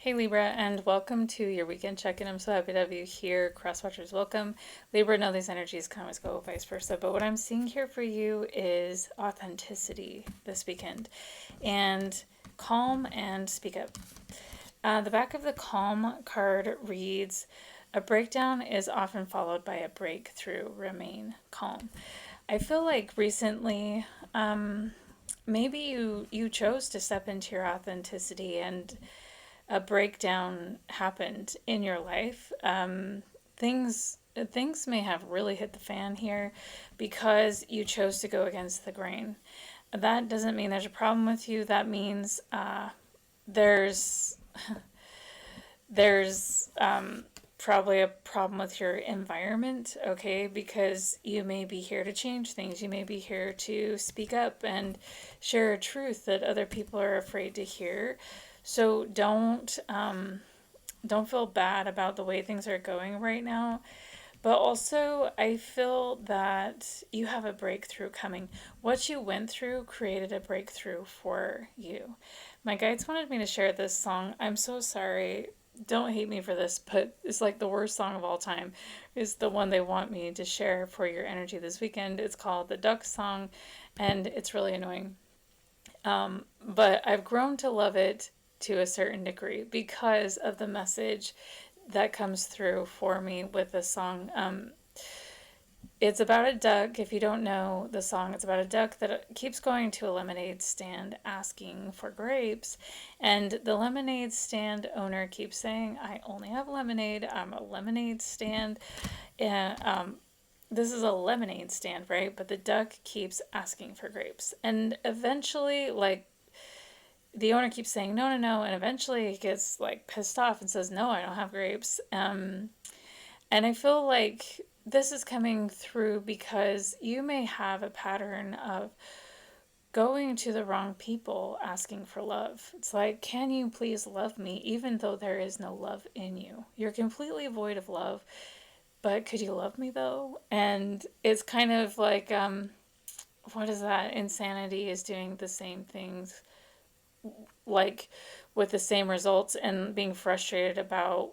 Hey Libra, and welcome to your weekend check-in. I'm so happy to have you here. Crosswatchers, welcome. Libra, know these energies come as go, vice versa. But what I'm seeing here for you is authenticity this weekend, and calm and speak up. The back of the calm card reads, "A breakdown is often followed by a breakthrough. Remain calm." I feel like recently, maybe you chose to step into your authenticity and a breakdown happened in your life. Things may have really hit the fan here because you chose to go against the grain. That doesn't mean there's a problem with you. That means there's there's probably a problem with your environment, okay? Because you may be here to change things. You may be here to speak up and share a truth that other people are afraid to hear. So don't feel bad about the way things are going right now. But also, I feel that you have a breakthrough coming. What you went through created a breakthrough for you. My guides wanted me to share this song. I'm so sorry. Don't hate me for this, but it's like the worst song of all time. Is the one they want me to share for your energy this weekend. It's called the Duck Song, and it's really annoying. But I've grown to love it to a certain degree because of the message that comes through for me with the song. It's about a duck. If you don't know the song, it's about a duck that keeps going to a lemonade stand asking for grapes. And the lemonade stand owner keeps saying, "I only have lemonade. I'm a lemonade stand." And this is a lemonade stand, right? But the duck keeps asking for grapes. And eventually, like, the owner keeps saying no, no, no, and eventually he gets like pissed off and says, "No, I don't have grapes." And I feel like this is coming through because you may have a pattern of going to the wrong people asking for love. It's like, "Can you please love me?" Even though there is no love in you. You're completely void of love, but could you love me though? And it's kind of like, what is that? Insanity is doing the same things, like with the same results, and being frustrated about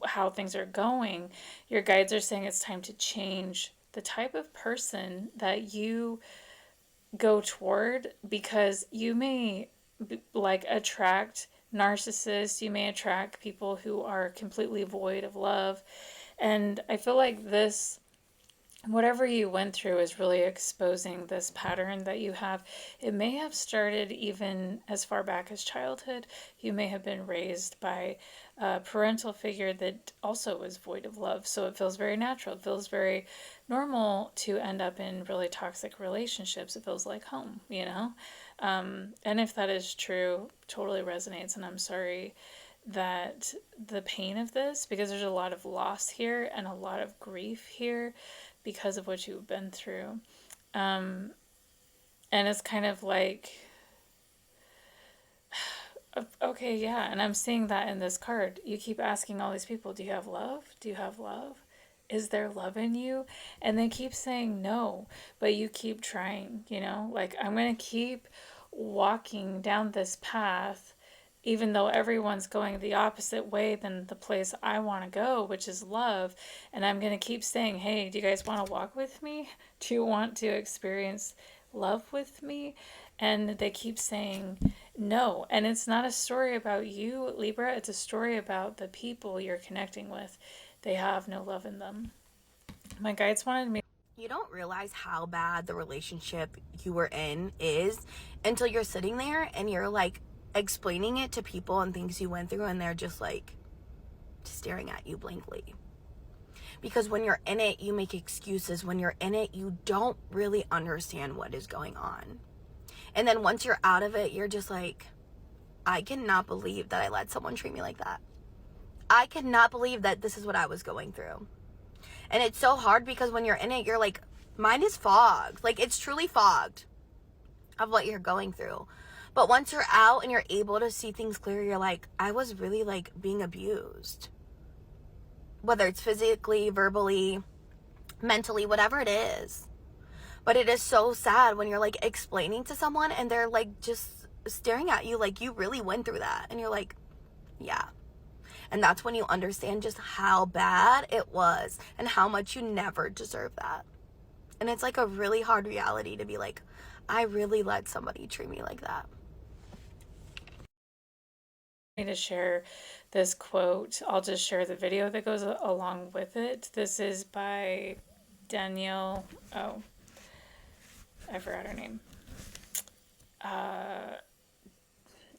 how things are going. Your guides are saying it's time to change the type of person that you go toward, because you may like attract narcissists, you may attract people who are completely void of love. And I feel like this, whatever you went through, is really exposing this pattern that you have. It may have started even as far back as childhood. You may have been raised by a parental figure that also was void of love. So it feels very natural. It feels very normal to end up in really toxic relationships. It feels like home, you know? And if that is true, totally resonates. And I'm sorry that the pain of this, because there's a lot of loss here and a lot of grief here because of what you've been through. And it's kind of like, okay, yeah, and I'm seeing that in this card. You keep asking all these people, "Do you have love? Do you have love? Is there love in you?" And they keep saying no, but you keep trying, you know? Like, "I'm going to keep walking down this path even though everyone's going the opposite way than the place I want to go, which is love. And I'm going to keep saying, hey, do you guys want to walk with me? Do you want to experience love with me?" And they keep saying no. And it's not a story about you, Libra. It's a story about the people you're connecting with. They have no love in them. My guides wanted me. You don't realize how bad the relationship you were in is until you're sitting there and you're like explaining it to people and things you went through, and they're just like staring at you blankly. Because when you're in it, you make excuses. When you're in it, you don't really understand what is going on. And then once you're out of it, you're just like, I cannot believe that I let someone treat me like that. I cannot believe that this is what I was going through. And it's so hard because when you're in it, you're like, mine is fogged. Like, it's truly fogged of what you're going through. But once you're out and you're able to see things clear, you're like, I was really like being abused. Whether it's physically, verbally, mentally, whatever it is. But it is so sad when you're like explaining to someone and they're like just staring at you like you really went through that. And you're like, yeah, And that's when you understand just how bad it was and how much you never deserve that. And it's like a really hard reality to be like, I really let somebody treat me like that. To share this quote, I'll just share the video that goes along with it. This is by Danielle. Oh, I forgot her name.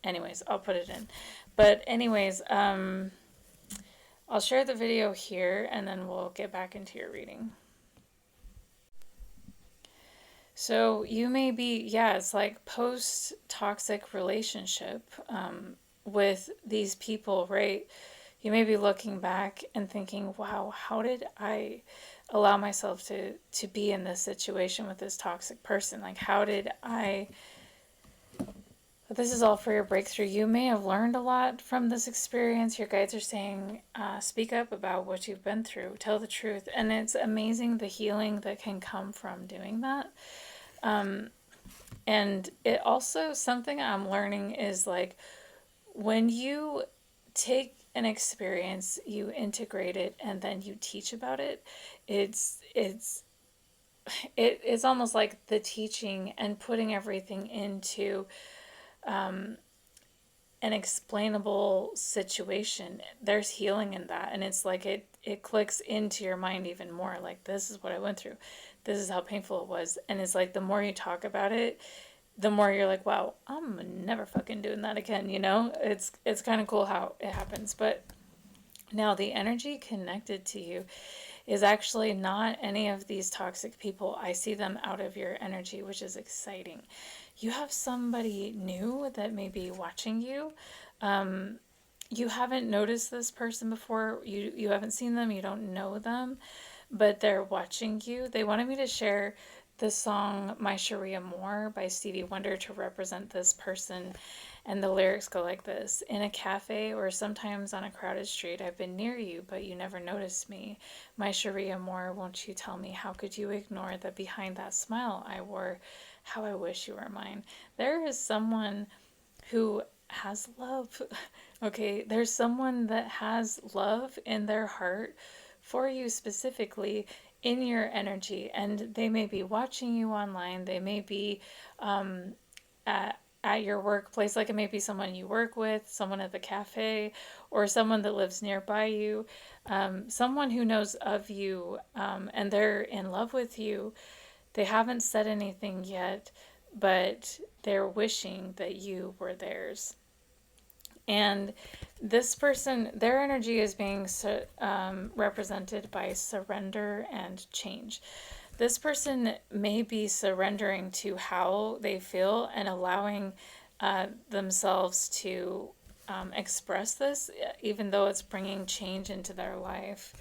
Anyways, I'll put it in. But anyways, I'll share the video here and then we'll get back into your reading. So you may be, yeah, it's like post toxic relationship with these people, right? You may be looking back and thinking, wow, how did I allow myself to be in this situation with this toxic person? Like, how did I? But this is all for your breakthrough. You may have learned a lot from this experience. Your guides are saying, speak up about what you've been through, tell the truth. And it's amazing the healing that can come from doing that. And it also, something I'm learning is like when you take an experience, you integrate it, and then you teach about it, it's almost like the teaching and putting everything into an explainable situation. There's healing in that, and it's like it clicks into your mind even more, like this is what I went through, this is how painful it was. And it's like the more you talk about it, the more you're like, wow, I'm never fucking doing that again, you know? It's kind of cool how it happens. But now the energy connected to you is actually not any of these toxic people. I see them out of your energy, which is exciting. You have somebody new that may be watching you. You haven't noticed this person before. You haven't seen them. You don't know them, but they're watching you. They wanted me to share the song My Sharia Moore by Stevie Wonder to represent this person. And the lyrics go like this: in a cafe or sometimes on a crowded street, I've been near you, but you never noticed me. My Sharia Moore, won't you tell me, how could you ignore that behind that smile I wore? How I wish you were mine. There is someone who has love. Okay, there's someone that has love in their heart for you specifically in your energy, and they may be watching you online. They may be at your workplace, like it may be someone you work with, someone at the cafe, or someone that lives nearby you, someone who knows of you, and they're in love with you. They haven't said anything yet, but they're wishing that you were theirs. And this person, their energy is being represented by surrender and change. This person may be surrendering to how they feel and allowing themselves to express this, even though it's bringing change into their life.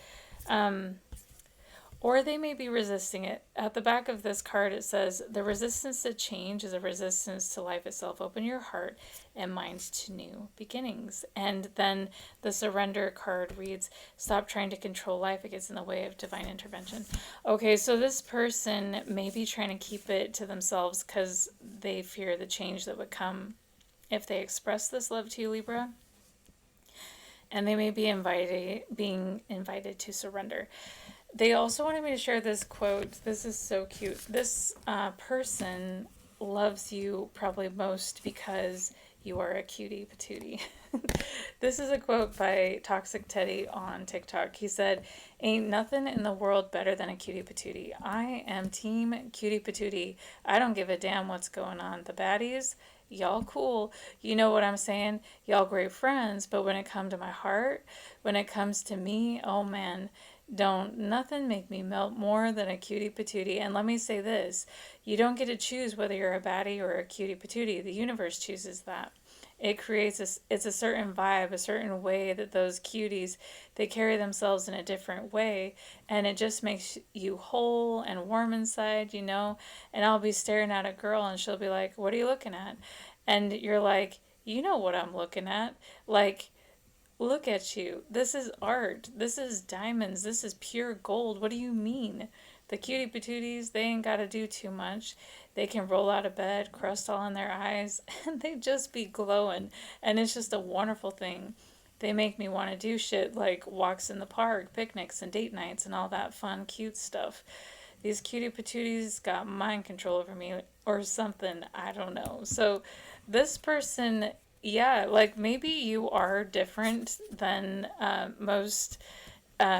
Or they may be resisting it. At the back of this card, it says, the resistance to change is a resistance to life itself. Open your heart and mind to new beginnings. And then the surrender card reads, stop trying to control life. It gets in the way of divine intervention. Okay, so this person may be trying to keep it to themselves because they fear the change that would come if they express this love to you, Libra. And they may be being invited to surrender. They also wanted me to share this quote. This is so cute. This person loves you probably most because you are a cutie patootie. This is a quote by Toxic Teddy on TikTok. He said, ain't nothing in the world better than a cutie patootie. I am team cutie patootie. I don't give a damn what's going on. The baddies, y'all cool. You know what I'm saying? Y'all great friends. But when it comes to my heart, when it comes to me, oh man, don't nothing make me melt more than a cutie patootie. And let me say this, you don't get to choose whether you're a baddie or a cutie patootie. The universe chooses that. It creates it's a certain vibe, a certain way that those cuties, they carry themselves in a different way, and it just makes you whole and warm inside, you know. And I'll be staring at a girl and she'll be like, what are you looking at? And you're like, you know what I'm looking at. Like, look at you. This is art. This is diamonds. This is pure gold. What do you mean? The cutie patooties, they ain't got to do too much. They can roll out of bed, crust all in their eyes, and they just be glowing. And it's just a wonderful thing. They make me want to do shit like walks in the park, picnics, and date nights, and all that fun, cute stuff. These cutie patooties got mind control over me or something. I don't know. So, this person, yeah, like maybe you are different than most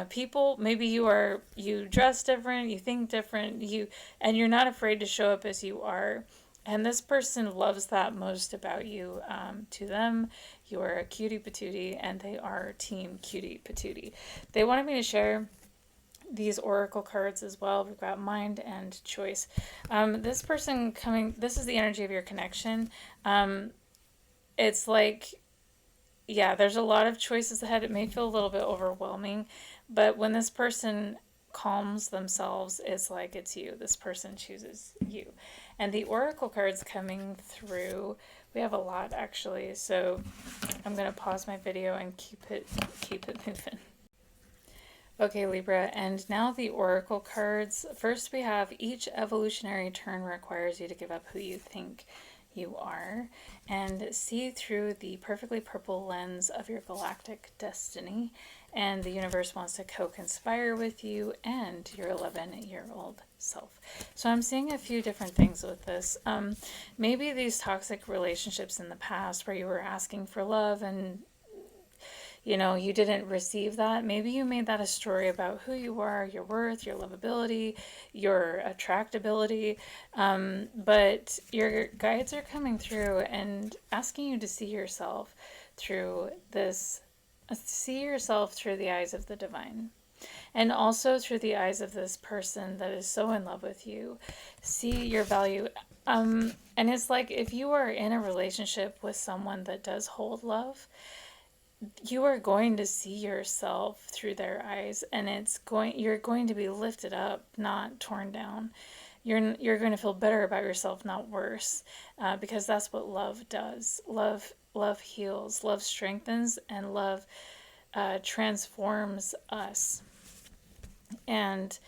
people. Maybe you dress different, you think different, and you're not afraid to show up as you are. And this person loves that most about you. To them, you are a cutie patootie, and they are team cutie patootie. They wanted me to share these oracle cards as well. We've got mind and choice. This person coming, this is the energy of your connection. It's like, yeah, there's a lot of choices ahead. It may feel a little bit overwhelming, but when this person calms themselves, it's like it's you. This person chooses you. And the oracle cards coming through, we have a lot actually. So I'm going to pause my video and keep it moving. Okay, Libra, and now the oracle cards. First, we have each evolutionary turn requires you to give up who you think you are and see through the perfectly purple lens of your galactic destiny. And the universe wants to co-conspire with you and your 11-year-old self. So I'm seeing a few different things with this. Maybe these toxic relationships in the past where you were asking for love and you didn't receive that. Maybe you made that a story about who you are, your worth, your lovability, your attractability. But your guides are coming through and asking you to see yourself through this, see yourself through the eyes of the divine. And also through the eyes of this person that is so in love with you. See your value. And it's like if you are in a relationship with someone that does hold love, you are going to see yourself through their eyes, and you're going to be lifted up, not torn down. You're going to feel better about yourself, not worse, because that's what love does. Love heals, love strengthens, and love transforms us. And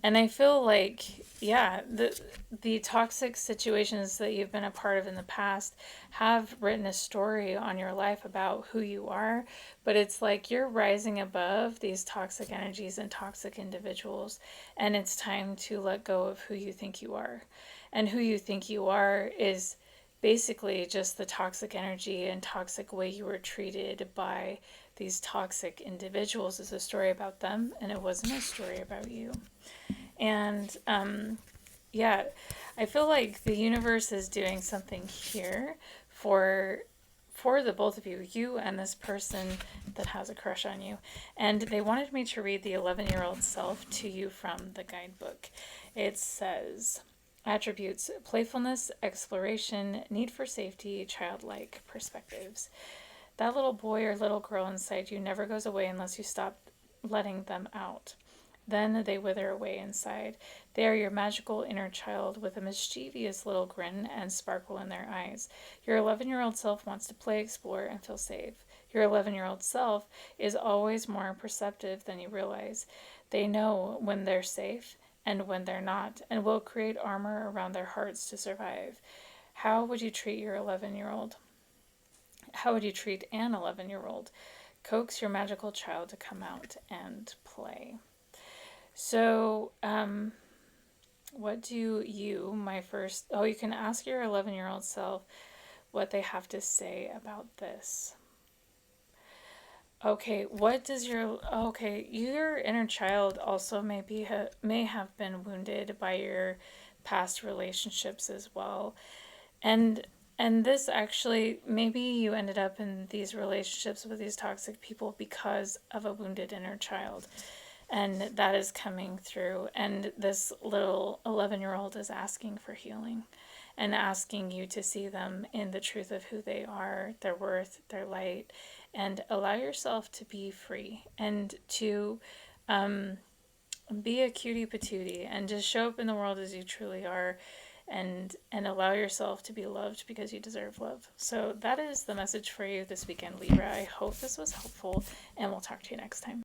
I feel like, yeah, the toxic situations that you've been a part of in the past have written a story on your life about who you are, but it's like you're rising above these toxic energies and toxic individuals, and it's time to let go of who you think you are. And who you think you are is basically just the toxic energy and toxic way you were treated by these toxic individuals. Is a story about them, and it wasn't a story about you. And yeah, I feel like the universe is doing something here for the both of you, you and this person that has a crush on you. And they wanted me to read the 11-year-old self to you from the guidebook. It says, attributes: playfulness, exploration, need for safety, childlike perspectives. That little boy or little girl inside you never goes away unless you stop letting them out. Then they wither away inside. They are your magical inner child with a mischievous little grin and sparkle in their eyes. Your 11-year-old self wants to play, explore, and feel safe. Your 11-year-old self is always more perceptive than you realize. They know when they're safe and when they're not, and will create armor around their hearts to survive. How would you treat your 11-year-old? How would you treat an 11-year-old? Coax your magical child to come out and play. So, what do you, you can ask your 11-year-old self what they have to say about this. Okay, your inner child also may have been wounded by your past relationships as well. And this actually, maybe you ended up in these relationships with these toxic people because of a wounded inner child. And that is coming through. And this little 11-year-old is asking for healing and asking you to see them in the truth of who they are, their worth, their light, and allow yourself to be free and to be a cutie patootie and just show up in the world as you truly are, and allow yourself to be loved because you deserve love. So that is the message for you this weekend, Libra. I hope this was helpful, and we'll talk to you next time.